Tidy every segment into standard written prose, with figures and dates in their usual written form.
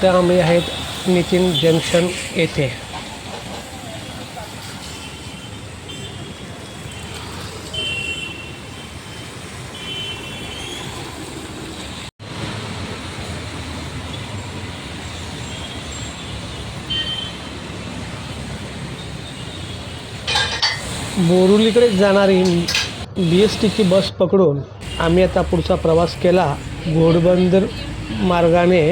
आता आम्ही आहेत नितीन जंक्शन येथे. बोरिवलीकडे जाणारी BSTची बस पकडून आम्ही आता पुढचा प्रवास केला घोडबंदर मार्गाने.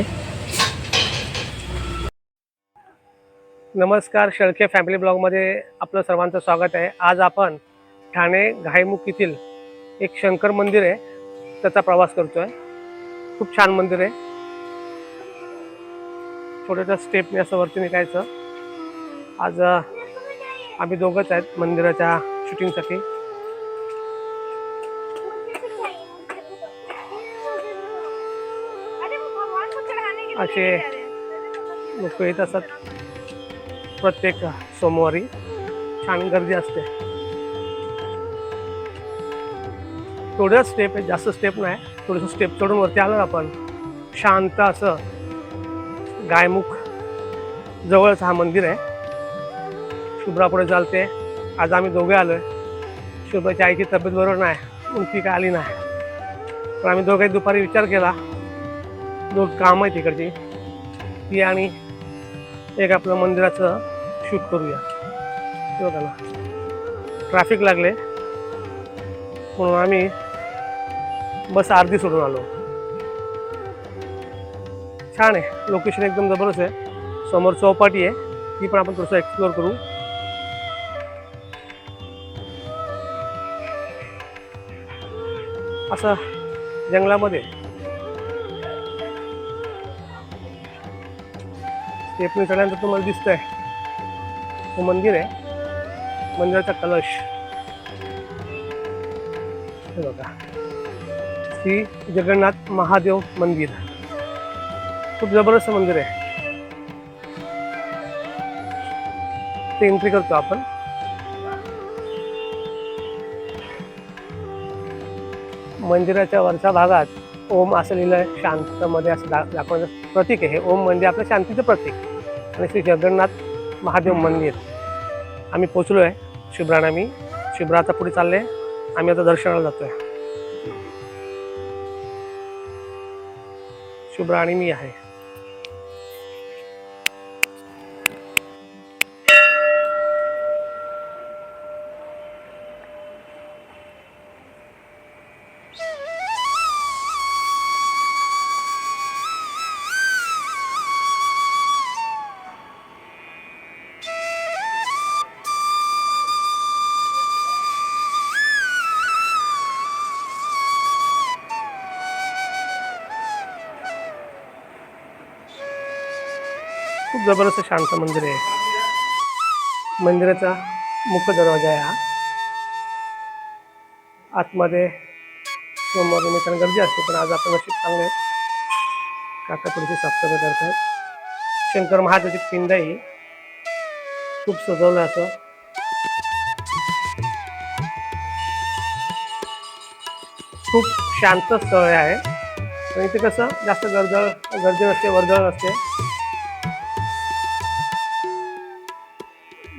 नमस्कार, शेळके फॅमिली ब्लॉगमध्ये आपलं सर्वांचं स्वागत आहे. आज आपण ठाणे घाईमुख येथील एक शंकर मंदिर आहे त्याचा प्रवास करतोय. खूप छान मंदिर आहे. छोट्या स्टेपने असं वरती निघायचं. आज आम्ही दोघंच आहेत मंदिराच्या शूटिंगसाठी. असे लोक येत असतात प्रत्येक सोमवारी. छान गर्दी असते. थोड्या स्टेप आहे, जास्त स्टेप नाही. थोडंसं स्टेप चढून वरती आलो आपण. शांत असं गायमुख जवळच हा मंदिर आहे. शुभ्रा पुढे चालते. आज आम्ही दोघे आलोय. शुभ्राची आईची तब्येत बरोबर नाही म्हणून ती काय आली नाही. पण आम्ही दोघे दुपारी विचार केला, दोन काम आहे तिकडची, ती आणि एक आपलं मंदिराचं शूट करूया. बघा ना, ट्रॅफिक लागले म्हणून आम्ही बस अर्धी सोडून आलो. छान आहे, लोकेशन एकदम जबरदस्त आहे. समोर चौपाटी आहे, ती पण आपण थोडंसं एक्सप्लोर करू. असं जंगलामध्ये स्टेपनी चढल्यानंतर तुम्हाला दिसतंय हे मंदिर आहे. मंदिराचा कलश हे बघा, श्री जगन्नाथ महादेव मंदिर. खूप जबरदस्त मंदिर आहे. ते एंट्री करतो आपण. मंदिराच्या वरच्या भागात ओम असं लिहिलंय. शांतमध्ये असं दाखवण्याचं प्रतीक आहे हे. ओम म्हणजे आपलं शांतीचं प्रतीक. आणि श्री जगन्नाथ महादेव मंदिर आम्ही पोचलो आहे. शुभ्रा आणि मी. शुभ्रा आता पुढे चालले, आम्ही आता दर्शनाला जातोय. शुभ्रा आणि मी आहे. खूप जबरदस्त शांत मंदिर आहे. मंदिराचा मुख्य दरवाजा आहे हा. आतमध्ये सोमवार निमित्ताने गर्दी असते, पण आज आपण नशीब चांगले आहेत. काका थोडीशी साफसफाई करतात. शंकर महादेवाची पिंड आहे. खूप सजवलं असं. खूप शांत स्थळ आहे. आणि इथे कसं जास्त गर्दी नसते, वर्दळ नसते.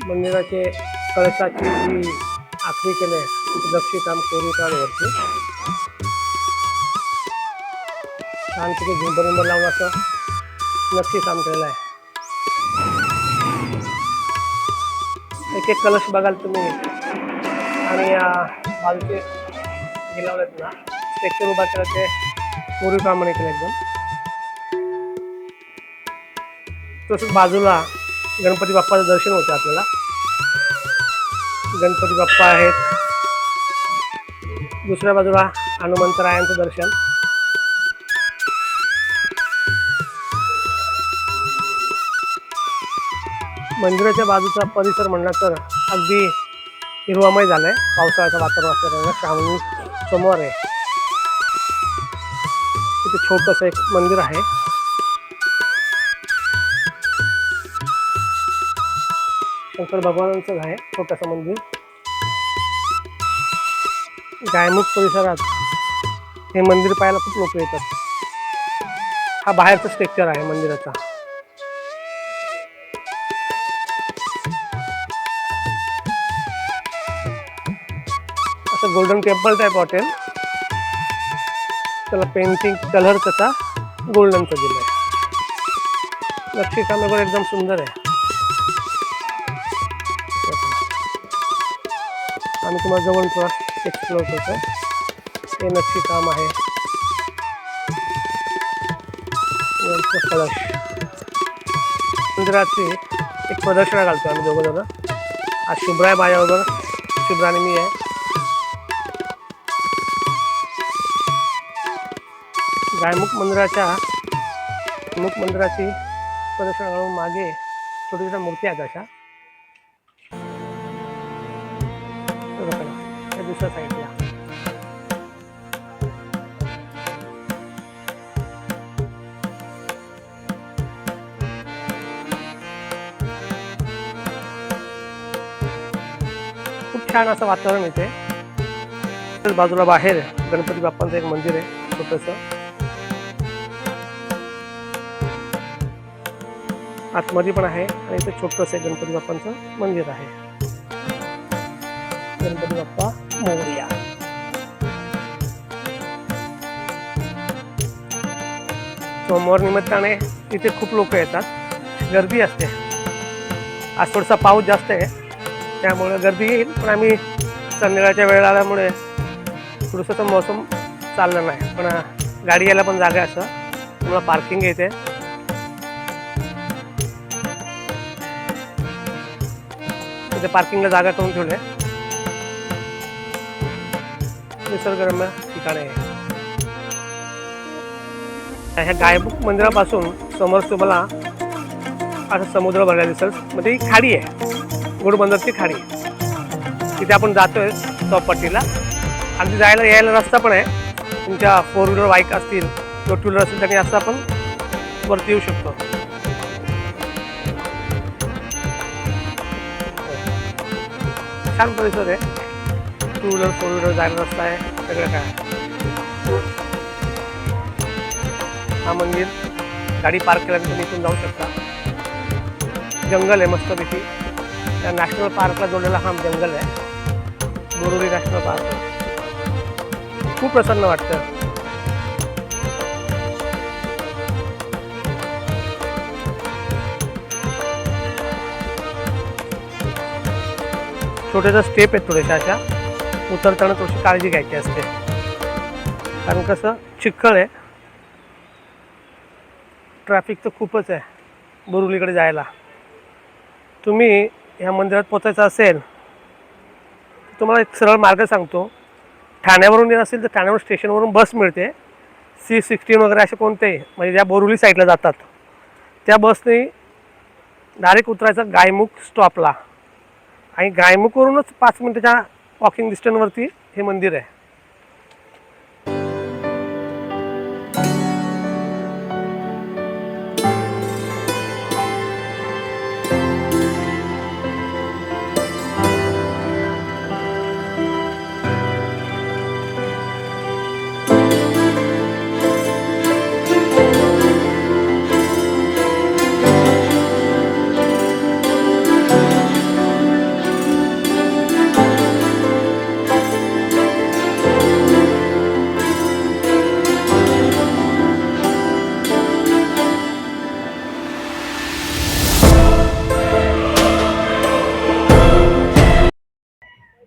मंदिराचे कळसाची जी आखणी केली आहे तिथे नक्षीकाम कोरीवकाम वरती छानपैकी झुंबर लावून असं नक्षीकाम केलेलं आहे. एक एक कलश बघाल तुम्ही. आणि बाजूचे हे लावलेत ना, स्ट्रक्चर उभा केलं ते कोरीवकामाने केलं एकदम. तसंच बाजूला गणपती बाप्पाचं दर्शन होतं आपल्याला. गणपती बाप्पा आहेत. दुसऱ्या बाजूला हनुमंतरायांचं दर्शन. मंदिराच्या बाजूचा परिसर म्हणला तर अगदी हिरवामय झालाय. पावसाळ्याचं वातावरण असल्यामुळे श्रावणी सोमवार आहे. तिथे छोटंसं एक मंदिर आहे. शंकर भगवानांचं आहे छोटंसं मंदिर. गायमुख परिसरात हे मंदिर पाहायला खूप लोक येतात. हा बाहेरचा स्ट्रक्चर आहे मंदिराचा. असं गोल्डन टेम्पल टाईप हॉटेल, त्याला पेंटिंग कलर त्याचा गोल्डनचा दिलाय. नक्षीकाम वगैरे एकदम सुंदर आहे. आम्ही तुम्हाला जवळ एक्सप्लोर करतोय. हे नक्षीकाम आहे. कलश मंदिराची एक प्रदक्षिणा घालतो आम्ही दोघं जण. आज शुभ्रा आहे माझ्याबरोबर, शुभ्रा आणि मी आहे. गायमुख मंदिराची प्रदक्षिणा घालून मागे छोट्या छोट्या मूर्ती आहेत अशा दुसऱ्या साईडला. खूप छान असं वातावरण इथे. बाजूला बाहेर गणपती बाप्पांचं एक मंदिर आहे छोटंसं. आतमध्ये पण आहे आणि इथे छोटंसं गणपती बाप्पांचं मंदिर आहे. गणपती बाप्पा मोरया. सोमवार निमित्ताने इथे खूप लोक येतात, गर्दी असते. आज थोडासा पाऊस जास्त आहे त्यामुळे गर्दी येईल, पण आम्ही संध्याकाळच्या वेळेला आल्यामुळे थोडंसं मोसम चाललं नाही. पण गाडी यायला पण जागा असं तुम्हाला पार्किंग येते. तिथे पार्किंगला जागा करून ठेवले. निसर्गरम्य ठिकाण आहे. ह्या गायमुख मंदिरापासून समोर तुम्हाला असं समुद्र भरलेला दिसेल. मध्ये ही खाडी आहे, घोडबंदरची खाडी. तिथे आपण जातोय चौपाटीला. अगदी जायला यायला रस्ता पण आहे. तुमच्या 4 व्हीलर बाईक असतील किंवा 2 व्हीलर असतील त्यांनी असं आपण वरती येऊ शकतो. छान परिसर आहे. 2 व्हीलर 4 व्हीलर जायला रस्ता आहे, सगळं काय. हा मंदिर गाडी पार्क केल्यानंतर तुम्ही इथून जाऊ शकता. जंगल आहे मस्तपैकी. त्या नॅशनल पार्कला जोडलेला हा जंगल आहे, बोरुली नॅशनल पार्क. खूप प्रसन्न वाटतं. छोट्याशा स्टेप आहेत थोड्याशा अशा. उतरताना थोडीशी काळजी घ्यायची असते, कारण कसं चिखल आहे. ट्रॅफिक तर खूपच आहे बोरुलीकडे जायला. तुम्ही ह्या मंदिरात पोचायचं असेल तर तुम्हाला एक सरळ मार्ग सांगतो. ठाण्यावरून येत असेल तर ठाण्यावर स्टेशनवरून बस मिळते, C16 वगैरे असे कोणतेही, म्हणजे ज्या बोरुली साईडला जातात त्या बसने डायरेक्ट उतरायचं गायमुख स्टॉपला. आणि गायमुखवरूनच 5 मिनिटाच्या वॉकिंग डिस्टन्सवरती हे मंदिर आहे.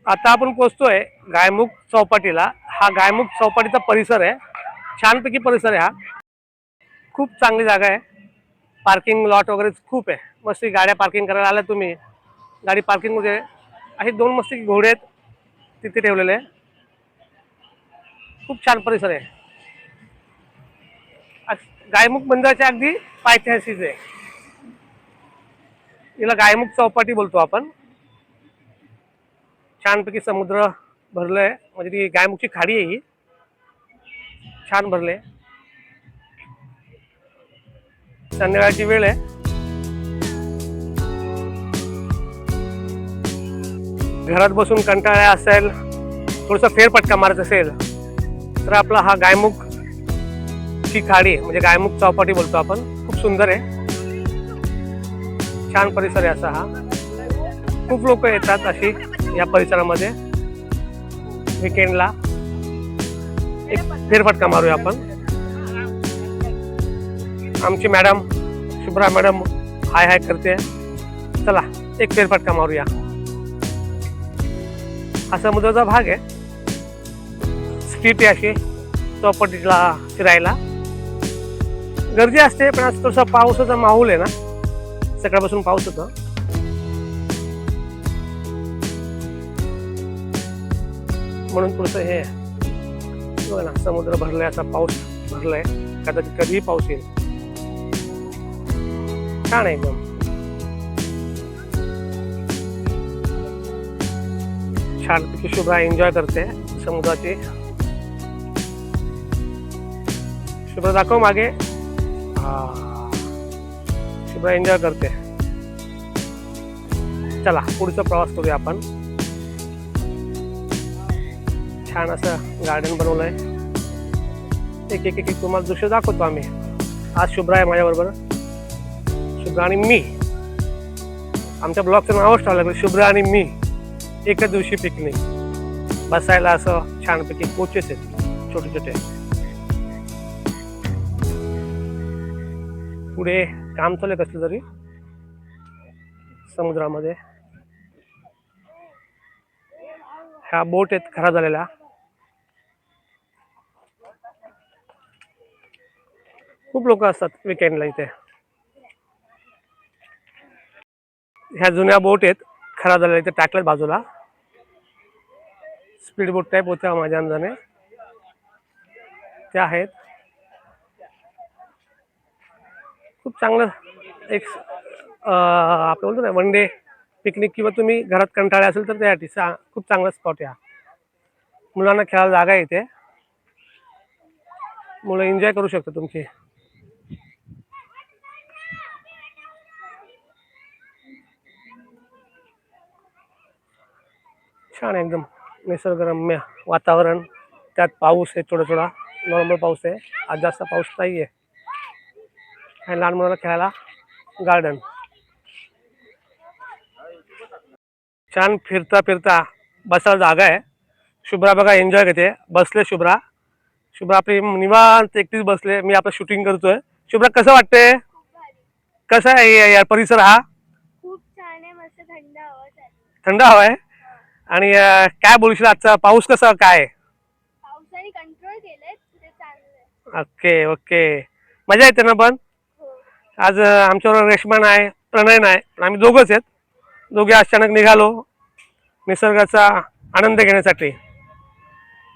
आता आपण पोहोचतोय गायमुख चौपाटीला. हा गायमुख चौपाटीचा परिसर आहे. छानपैकी परिसर आहे हा. खूप चांगली जागा आहे. पार्किंग लॉट वगैरे खूप आहे. मस्त गाड्या पार्किंग करायला आल्या तुम्ही. गाडी पार्किंगमध्ये असे 2 मस्त घोडे आहेत तिथे ठेवलेले. खूप छान परिसर आहे. गायमुख मंदिराच्या अगदी पायथ्याशीच आहे. याला गायमुख चौपाटी बोलतो आपण. छानपैकी समुद्र भरलंय, म्हणजे ती गायमुखची खाडी आहे ही. छान भरले. संध्याकाळची वेळ आहे. घरात बसून कंटाळा असेल, थोडासा फेरफटका मारत असेल तर आपला हा गायमुख ची खाडी म्हणजे गायमुख चौपाटी बोलतो आपण. खूप सुंदर आहे, छान परिसर आहे असा हा. खूप लोक येतात अशी या परिसरामध्ये. विकेंडला एक फेरफटका मारूया आपण. आमची मॅडम शुभ्रा मॅडम हाय हाय करते. चला एक फेरफटका मारूया. हा समुद्राचा भाग आहे. स्ट्रीट आहे अशी चौपाटीला फिरायला. गर्दी असते पण आज थोडासा पावसाचा माहोल आहे ना. सकाळपासून पाऊस होता. म्हणून थोडंसं हे बघा ना, समुद्र भरलाय, असा पाऊस भरलाय. कदाचित कधीही पाऊस येईल. छान आहे एकदम. छानपैकी शुभ्रा एन्जॉय करते समुद्राची. शुभ्रा दाखव मागे. शुभ्रा एन्जॉय करते. चला पुढचा प्रवास करूया आपण. छान असं गार्डन बनवलंय. एक एक एक तुम्हाला दृश्य दाखवतो आम्ही. आज शुभ्रा आहे माझ्याबरोबर. शुभ्रा आणि मी. आमच्या ब्लॉगचं नावच ठेवलं लागलं, शुभ्रा आणि मी एका दिवशी पिकनिक. बसायला असं छानपैकी कोचेस आहेत छोटे छोटे. पुढे काम चालू आहे कसलं तरी समुद्रामध्ये. ह्या बोट आहेत खराब झालेल्या. खूप लोक असतात विकेंडला इथे. ह्या जुन्या बोट आहेत खराब झालेल्या, इथे टाकल्यात बाजूला. स्पीड बोट टाईप होत्या माझ्या अंदाने त्या आहेत. खूप चांगलं एक आपलं बोलतो ना वन डे पिकनिक, किंवा तुम्ही घरात कंटाळे असेल तर त्यासाठी खूप चांगला स्पॉट आहे. मुलांना खेळायला जागा आहे इथे. मुलं एन्जॉय करू शकतात तुमची. छान एकदम निसर्गरम्य वातावरण. त्यात पाऊस आहे थोडा थोडा. नॉर्मल पाऊस आहे. आज जास्त पाऊस नाही आहे. आणि लहान मुलांना खेळायला गार्डन. छान फिरता फिरता बसायला जागा आहे. शुभ्रा बघा एन्जॉय करते. बसले शुभ्रा. शुभ्रा आपली निवांत एकटीच बसले. मी आपलं शूटिंग करतोय. शुभ्रा कसं वाटतंय? कसा आहे या परिसर हा? खूप छान आहे. मस्त थंड हवा आहे. थंड हवा आहे. आणि काय बोलशील आजचा पाऊस कसा काय? पावसाने कंट्रोल केलंय ते चांगलं. Okay okay. मजा येते ना पण. आज आमच्याबरोबर रेशमा नाही, प्रणय नाही, आम्ही दोघंच आहेत. दोघे अचानक निघालो निसर्गाचा आनंद घेण्यासाठी.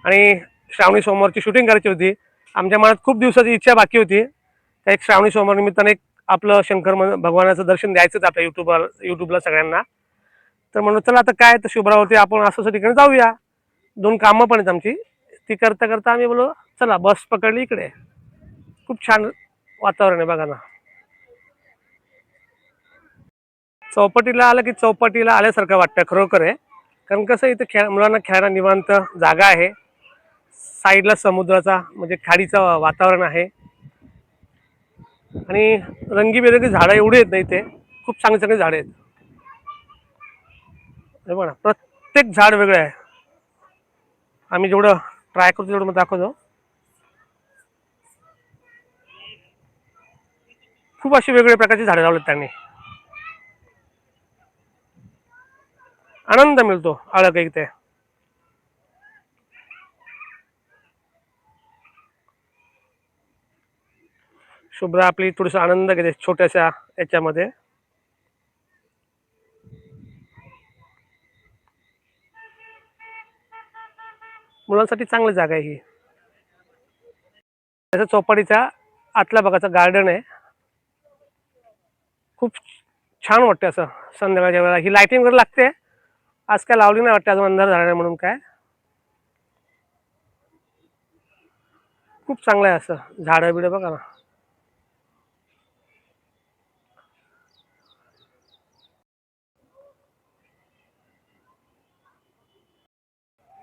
आणि श्रावणी सोमवारची शूटिंग करायची होती. आमच्या मनात खूप दिवसाची इच्छा बाकी होती. त्या एक श्रावणी सोमवार निमित्ताने आपलं शंकर भगवानाचं दर्शन द्यायचं आपल्या युट्यूबला सगळ्यांना. तर म्हणून चला आता काय तर शुभ्रा होती, आपण असं ठिकाणी जाऊया. 2 कामं पण आहेत आमची. ती करता करता आम्ही बोललो चला बस पकडली इकडे. खूप छान वातावरण आहे बघा ना. चौपाटीला आलं की चौपाटीला आल्यासारखं वाटतं खरोखर आहे. कारण कसं इथं मुलांना खेळायला निवांत जागा आहे. साईडला समुद्राचा म्हणजे खाडीचं वातावरण आहे. आणि रंगीबेरंगी झाडं एवढी आहेत ना इथे. खूप चांगली चांगली झाडं आहेत. हे बघा प्रत्येक झाड वेगळं आहे. आम्ही जेवढं ट्राय करतो तेवढं मग दाखवतो. खूप अशी वेगवेगळ्या प्रकारची झाडं लावलेत त्यांनी. आनंद मिळतो आलं का इथे. शुभ्रा आपली थोडीसा आनंद घेते छोट्याशा याच्यामध्ये. मुलांसाठी चांगली जागा आहे ही. त्याच्या चौपाटीच्या आतल्या भागाचं गार्डन आहे. खूप छान वाटते असं संध्याकाळच्या वेळेला. ही लाइटिंग वगैरे लागते. आज काय लावली नाही वाटते, अजून अंधार झाला नाही म्हणून. काय खूप चांगलं आहे असं झाडं बिडं बघा ना.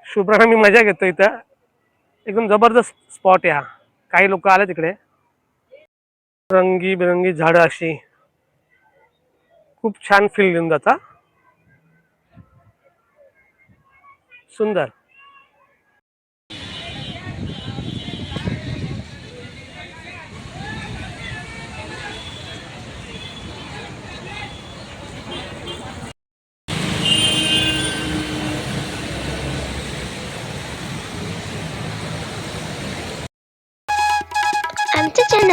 शुभ्रा मी मजा घेतो इथं. एकदम जबरदस्त स्पॉट आहे हा. काही लोक आले तिकडे. रंगी बिरंगी झाडं अशी खूप छान फील घेऊन जाता. सुंदर.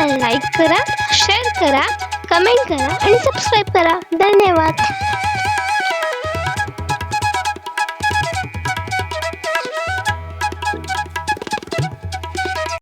चॅनलला लाईक करा, शेअर करा, कमेंट करा आणि सबस्क्राईब करा. धन्यवाद.